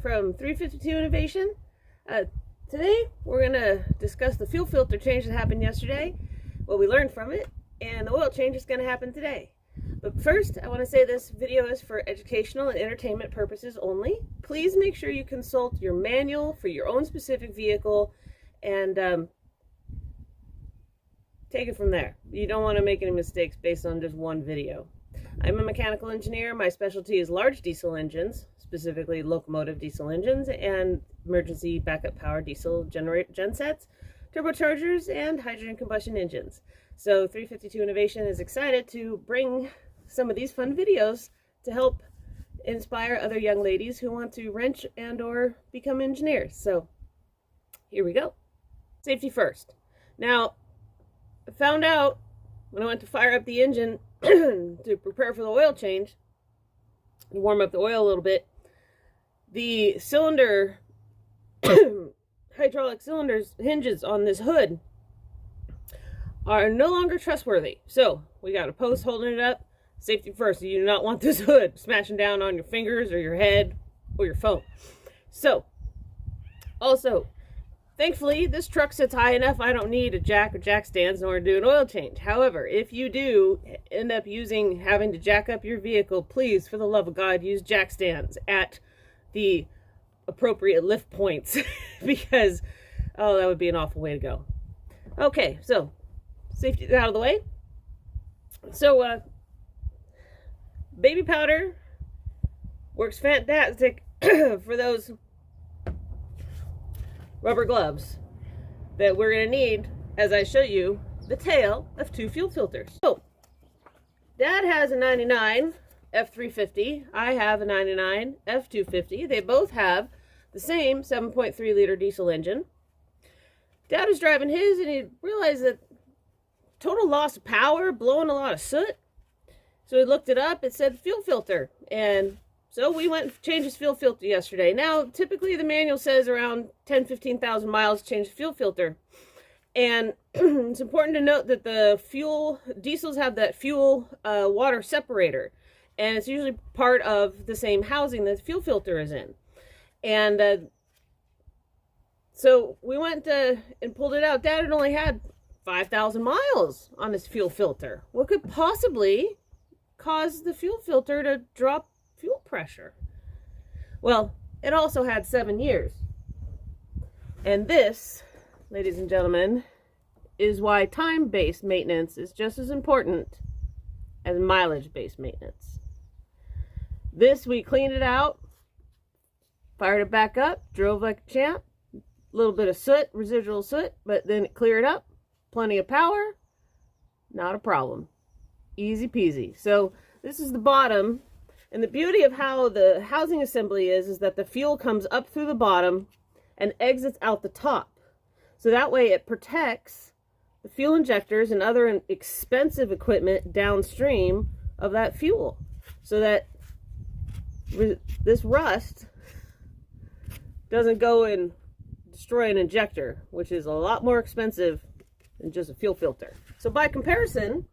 from 352 Innovation. Today we're going to discuss the fuel filter change that happened yesterday, what we learned from it, and the oil change that's going to happen today. But first, I want to say this video is for educational and entertainment purposes only. Please make sure you consult your manual for your own specific vehicle and take it from there. You don't want to make any mistakes based on just one video. I'm a mechanical engineer. My specialty is large diesel engines, specifically locomotive diesel engines and emergency backup power diesel gensets, turbochargers, and hydrogen combustion engines. So 352 Innovation is excited to bring some of these fun videos to help inspire other young ladies who want to wrench and or become engineers. So here we go. Safety first. Now, I found out when I went to fire up the engine to prepare for the oil change, to warm up the oil a little bit, the cylinder, hydraulic cylinders, hinges on this hood are no longer trustworthy. So we got a post holding it up. Safety first. You do not want this hood smashing down on your fingers or your head or your phone. So, also, thankfully, this truck sits high enough I don't need a jack or jack stands in order to do an oil change. However, if you do end up having to jack up your vehicle, please, for the love of God, use jack stands at the appropriate lift points because, oh, that would be an awful way to go. Okay, so safety is out of the way. So, baby powder works fantastic for those rubber gloves that we're going to need as I show you the tale of two fuel filters. So, Dad has a 99 F350. I have a 99 F250. They both have the same 7.3 liter diesel engine. Dad was driving his and he realized that total loss of power, blowing a lot of soot. So he looked it up. It said fuel filter, and so we went and changed his fuel filter yesterday. Now, typically the manual says around 10,000-15,000 miles to change the fuel filter. And it's important to note that the diesels have that fuel water separator. And it's usually part of the same housing that the fuel filter is in. And so we went and pulled it out. Dad had only had 5,000 miles on his fuel filter. What could possibly cause the fuel filter to drop fuel pressure? Well, it also had 7 years. And this, ladies and gentlemen, is why time-based maintenance is just as important as mileage-based maintenance. This, we cleaned it out, fired it back up, drove like a champ, a little bit of soot, residual soot, but then it cleared up, plenty of power, not a problem. Easy peasy. So this is the bottom. And the beauty of how the housing assembly is that the fuel comes up through the bottom and exits out the top. So that way it protects the fuel injectors and other expensive equipment downstream of that fuel. So that this rust doesn't go and destroy an injector, which is a lot more expensive than just a fuel filter. So by comparison,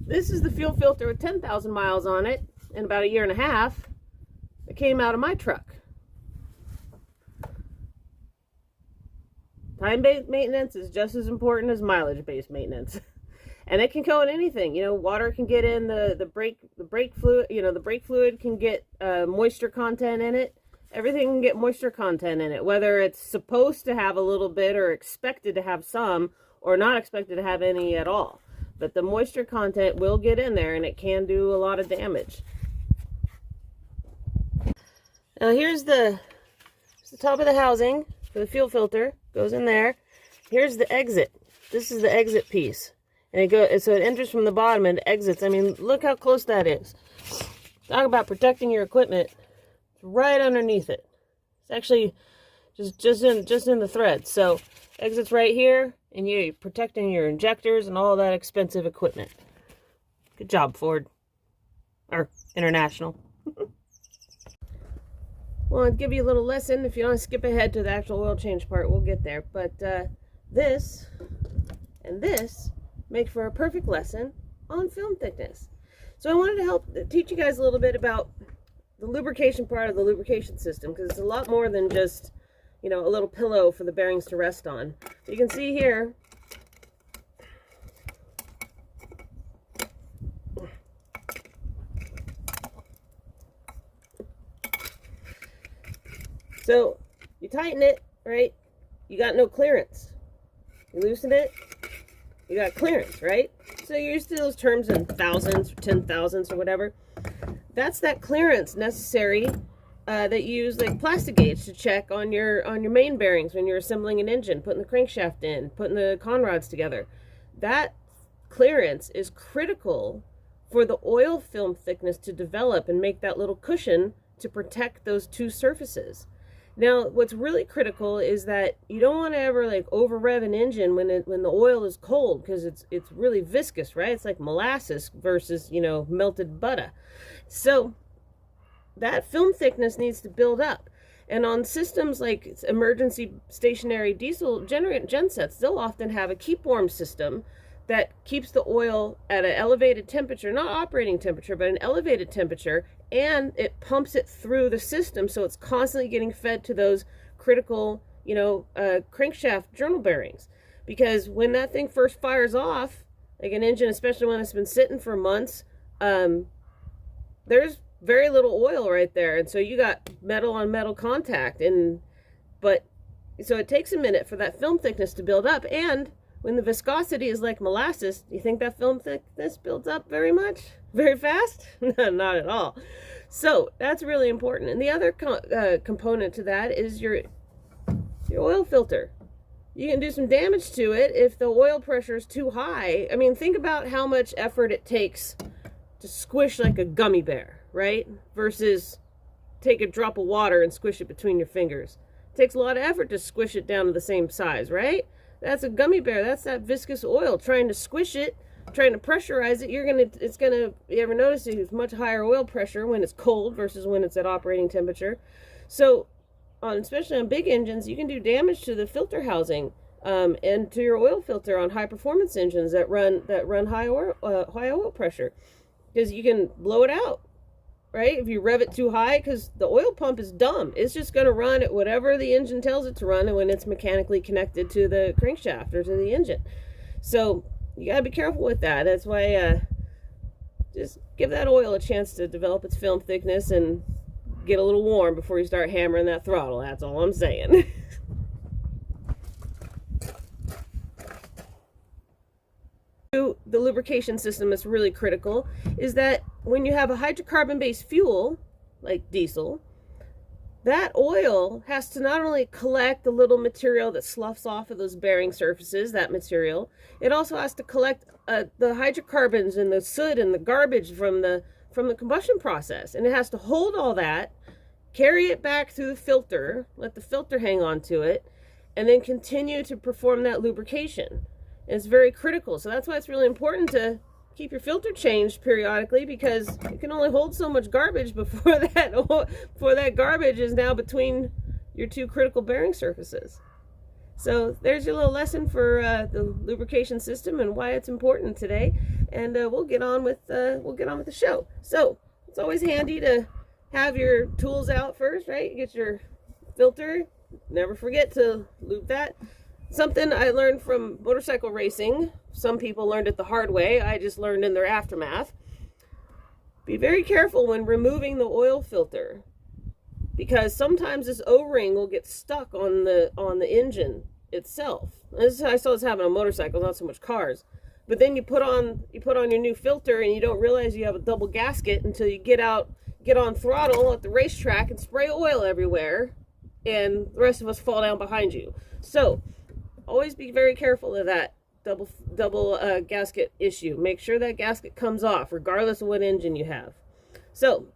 this is the fuel filter with 10,000 miles on it in about 1.5 years that came out of my truck. Time-based maintenance is just as important as mileage-based maintenance. And it can go in anything. You know, water can get in the brake fluid, you know, the brake fluid can get moisture content in it. Everything can get moisture content in it, whether it's supposed to have a little bit or expected to have some or not expected to have any at all. But the moisture content will get in there and it can do a lot of damage. Now here's the top of the housing for the fuel filter. Goes in there. Here's the exit. This is the exit piece. And so it enters from the bottom and exits. I mean, look how close that is. Talk about protecting your equipment. It's right underneath it. It's actually just in the thread. So exits right here. And you're protecting your injectors and all that expensive equipment. Good job, Ford. Or International. Well, I'll give you a little lesson. If you want to skip ahead to the actual oil change part, we'll get there. But this and this make for a perfect lesson on film thickness. So I wanted to help teach you guys a little bit about lubrication part of the lubrication system, because it's a lot more than just, you know, a little pillow for the bearings to rest on. You can see here, so you tighten it, right? You got no clearance. You loosen it, you got clearance, right? So you're used to those terms in thousandths or 10,000ths or whatever. That's that clearance necessary that you use like plastic gauge to check on your main bearings when you're assembling an engine, putting the crankshaft in, putting the conrods together. That clearance is critical for the oil film thickness to develop and make that little cushion to protect those two surfaces. Now, what's really critical is that you don't want to ever like over rev an engine when the oil is cold, because it's really viscous, right? It's like molasses versus, you know, melted butter. So that film thickness needs to build up. And on systems like emergency stationary diesel gensets, they'll often have a keep warm system that keeps the oil at an elevated temperature, not operating temperature, but an elevated temperature, and it pumps it through the system, so it's constantly getting fed to those critical, you know, crankshaft journal bearings. Because when that thing first fires off, like an engine, especially when it's been sitting for months, there's very little oil right there, and so you got metal on metal contact, so it takes a minute for that film thickness to build up. And when the viscosity is like molasses, do you think that film thickness builds up very much? Very fast? Not at all. So that's really important. And the other component to that is your oil filter. You can do some damage to it if the oil pressure is too high. I mean, think about how much effort it takes to squish like a gummy bear, right? Versus take a drop of water and squish it between your fingers. It takes a lot of effort to squish it down to the same size, right? That's a gummy bear. That's that viscous oil. Trying to squish it, trying to pressurize it, you ever notice it's much higher oil pressure when it's cold versus when it's at operating temperature. So, especially on big engines, you can do damage to the filter housing and to your oil filter on high performance engines that run high oil pressure, because you can blow it out, right? If you rev it too high, because the oil pump is dumb. It's just going to run at whatever the engine tells it to run, and when it's mechanically connected to the crankshaft or to the engine. So you got to be careful with that. That's why just give that oil a chance to develop its film thickness and get a little warm before you start hammering that throttle. That's all I'm saying. The lubrication system that's really critical is that when you have a hydrocarbon-based fuel, like diesel, that oil has to not only collect the little material that sloughs off of those bearing surfaces, that material, it also has to collect the hydrocarbons and the soot and the garbage from the combustion process. And it has to hold all that, carry it back through the filter, let the filter hang on to it, and then continue to perform that lubrication. And it's very critical. So that's why it's really important to keep your filter changed periodically, because you can only hold so much garbage before that garbage is now between your two critical bearing surfaces. So there's your little lesson for the lubrication system and why it's important today. And we'll get on with the show. So it's always handy to have your tools out first, right? You get your filter. Never forget to lube that. Something I learned from motorcycle racing. Some people learned it the hard way. I just learned in their aftermath. Be very careful when removing the oil filter, because sometimes this O-ring will get stuck on the engine itself. I saw this happen on motorcycles, not so much cars. But then you put on your new filter and you don't realize you have a double gasket until you get on throttle at the racetrack and spray oil everywhere, and the rest of us fall down behind you. So always be very careful of that double gasket issue. Make sure that gasket comes off regardless of what engine you have. So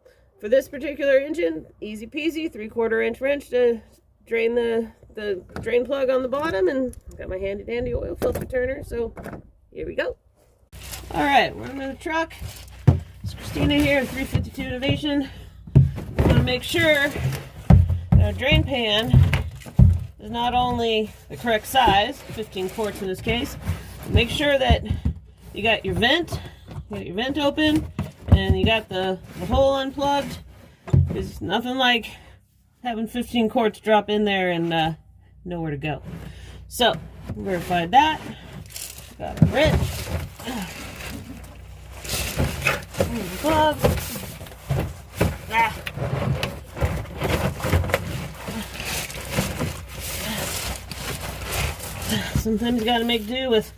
for this particular engine, easy peasy, 3/4 inch wrench to drain the drain plug on the bottom, and got my handy dandy oil filter turner. So here we go. All right, we're into the truck. It's Krystyna here in 352 Innovation. I want to make sure that our drain pan is not only the correct size, 15 quarts in this case. Make sure that you got your vent open, and you got the hole unplugged, There's nothing like having 15 quarts drop in there and nowhere to go. So, verified that. Got our wrench. Gloves. Ah. Sometimes you gotta make do with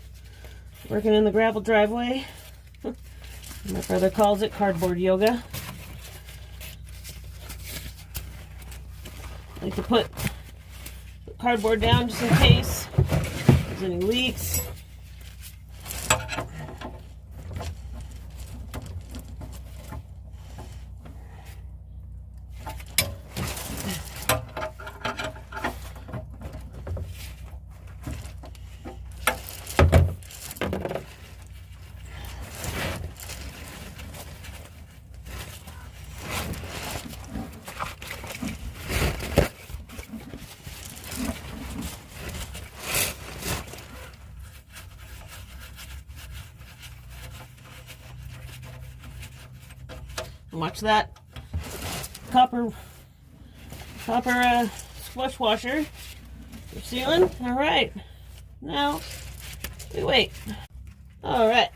working in the gravel driveway. My brother calls it cardboard yoga. I like to put cardboard down just in case there's any leaks. Watch that copper squash washer for sealing. All right, now we wait. All right,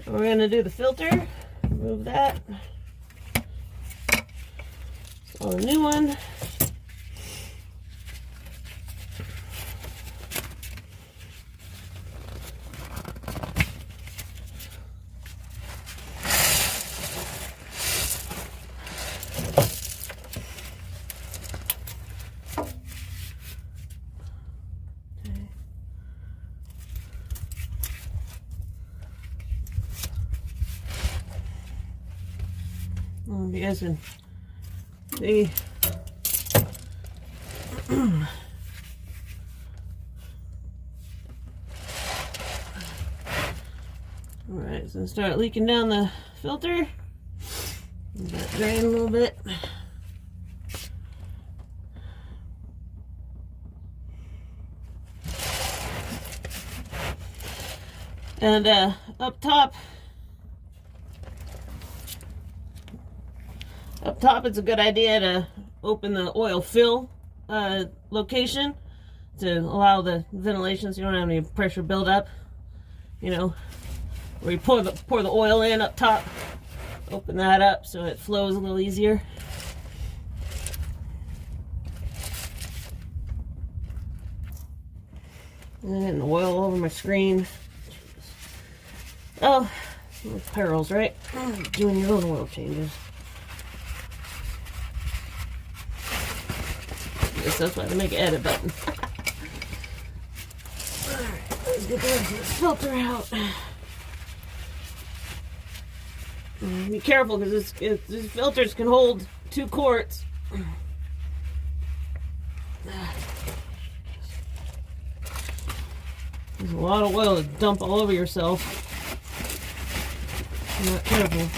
we're gonna do the filter. Remove that. Install a new one. You guys can see. Alright, so start leaking down the filter. Let that drain a little bit. And up top, it's a good idea to open the oil fill location to allow the ventilation so you don't have any pressure buildup. You know, where you pour the oil in up top, open that up so it flows a little easier. And the oil all over my screen. Oh, perils, right? Doing your own oil changes. That's why they make an edit button. Alright, let's get this filter out. Be careful because these filters can hold 2 quarts. There's a lot of oil to dump all over yourself. If you're not careful.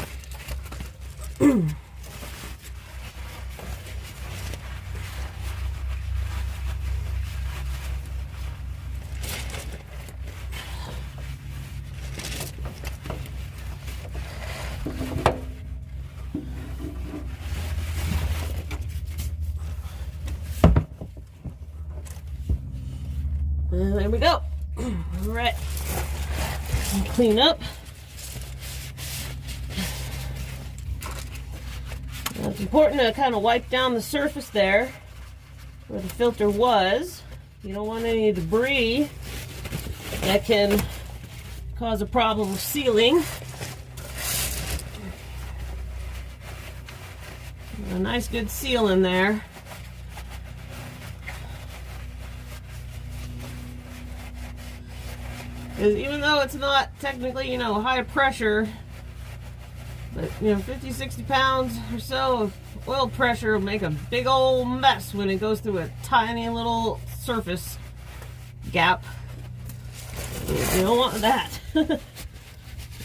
And there we go. All right. Clean up. Now it's important to kind of wipe down the surface there where the filter was. You don't want any debris that can cause a problem with sealing. A nice good seal in there. Because even though it's not technically, you know, high pressure, but, you know, 50, 60 pounds or so of oil pressure will make a big old mess when it goes through a tiny little surface gap. You don't want that. You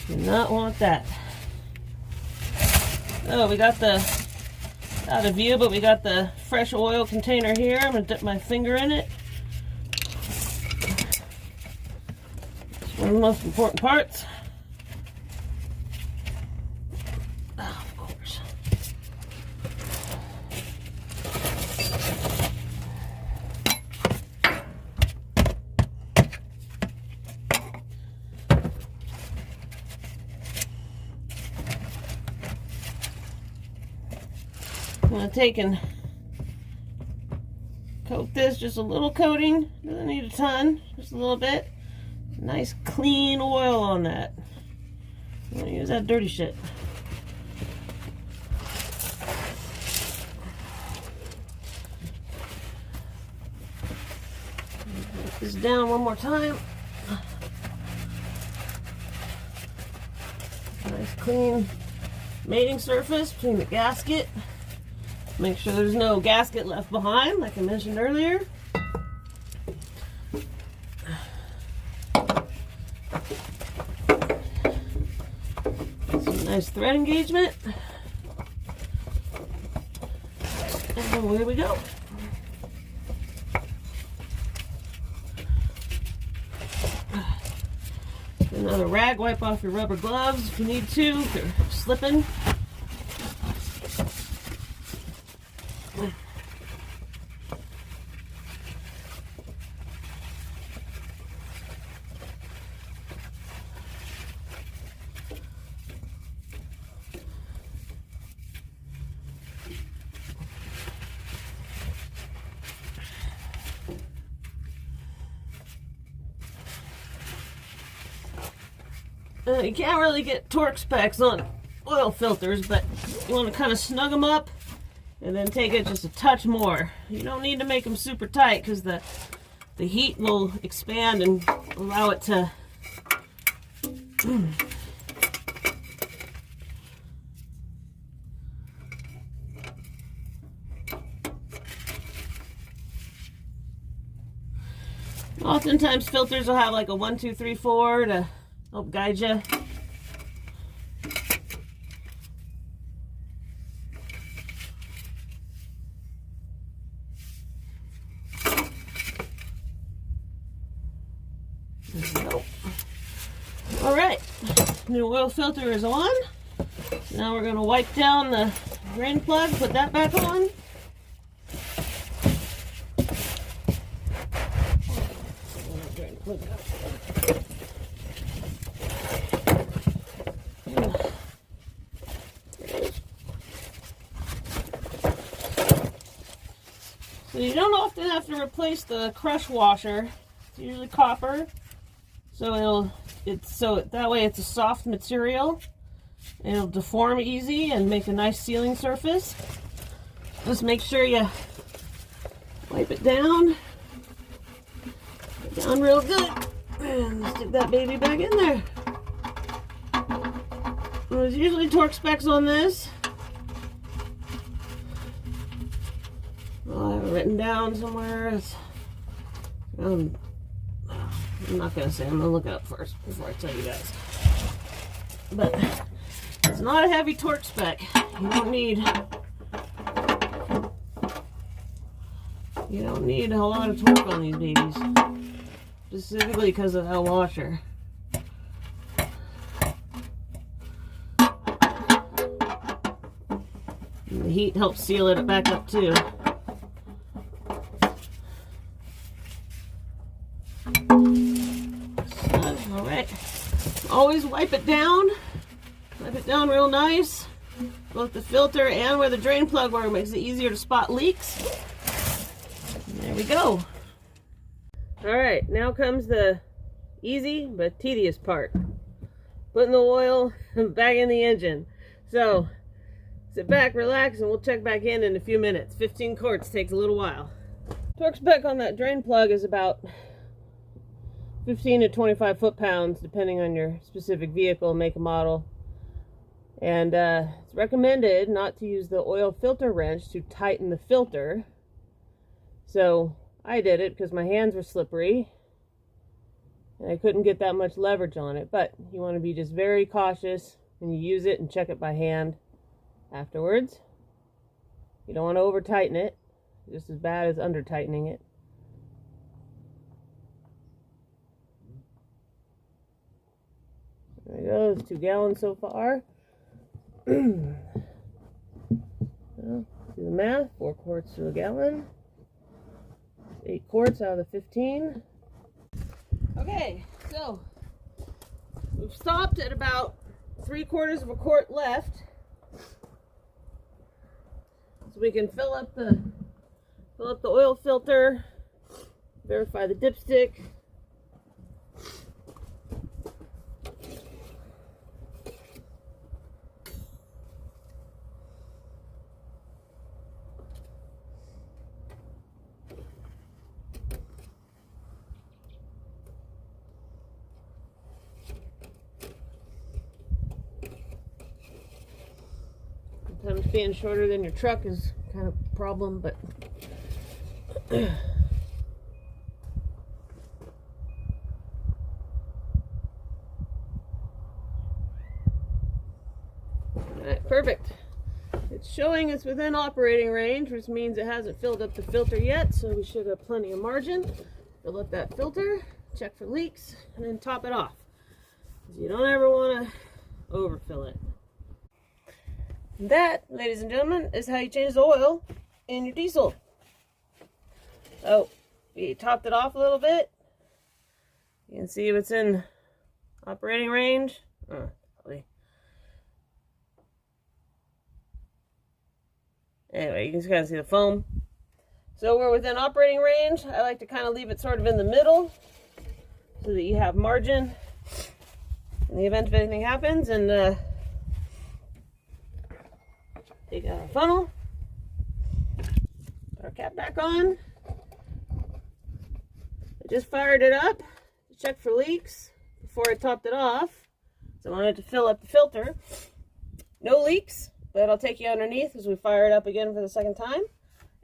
do not want that. Oh, we got the, out of view, but we got the fresh oil container here. I'm going to dip my finger in it. One of the most important parts. Oh, of course. I'm going to take and coat this, just a little coating, doesn't need a ton, just a little bit. Nice clean oil on that. I'm going to use that dirty shit. Put this down one more time. Nice clean mating surface between the gasket. Make sure there's no gasket left behind, like I mentioned earlier. Some nice thread engagement. And away we go. Another rag, wipe off your rubber gloves if you need to, if they're slipping. You can't really get torque specs on oil filters, but you want to kind of snug them up and then take it just a touch more. You don't need to make them super tight because the heat will expand and allow it to oftentimes filters will have like a 1, 2, 3, 4 to help guide you. There we go. All right, new oil filter is on. Now we're going to wipe down the drain plug, put that back on. So you don't often have to replace the crush washer. It's usually copper, so that way it's a soft material. It'll deform easy and make a nice sealing surface. Just make sure you wipe it down real good, and stick that baby back in there. There's usually torque specs on this. Well, I have it written down somewhere. I'm not going to say. I'm going to look it up first before I tell you guys. But it's not a heavy torque spec. You don't need a lot of torque on these babies, specifically because of that washer. And the heat helps seal it back up too. All right, always wipe it down real nice, both the filter and where the drain plug were. It makes it easier to spot leaks. And there we go. All right, now comes the easy but tedious part, putting the oil back in the engine. So sit back, relax, and we'll check back in a few minutes. 15 quarts takes a little while. Torque spec on that drain plug is about 15 to 25 foot-pounds, depending on your specific vehicle, make and model. And it's recommended not to use the oil filter wrench to tighten the filter. So I did it because my hands were slippery and I couldn't get that much leverage on it. But you want to be just very cautious when you use it, and check it by hand afterwards. You don't want to over tighten it, just as bad as under tightening it. There we go, it's 2 gallons so far. Well, do the math, 4 quarts to a gallon. 8 quarts out of the 15. Okay, so we've stopped at about 3/4 of a quart left. So we can fill up the oil filter, verify the dipstick. Sometimes being shorter than your truck is kind of a problem, but alright, perfect. It's showing it's within operating range, which means it hasn't filled up the filter yet, so we should have plenty of margin. Fill up that filter, check for leaks, and then top it off. You don't ever want to overfill it. That, ladies and gentlemen, is how you change the oil in your diesel. So, we topped it off a little bit. You can see what's in operating range. Anyway, you can just kind of see the foam. So we're within operating range. I like to kind of leave it sort of in the middle so that you have margin in the event of anything happens. And take out our funnel, put our cap back on. I just fired it up to check for leaks before I topped it off. So I wanted to fill up the filter. No leaks, but I'll take you underneath as we fire it up again for the second time.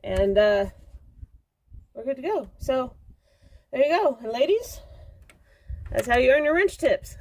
And we're good to go. So there you go. And ladies, that's how you earn your wrench tips.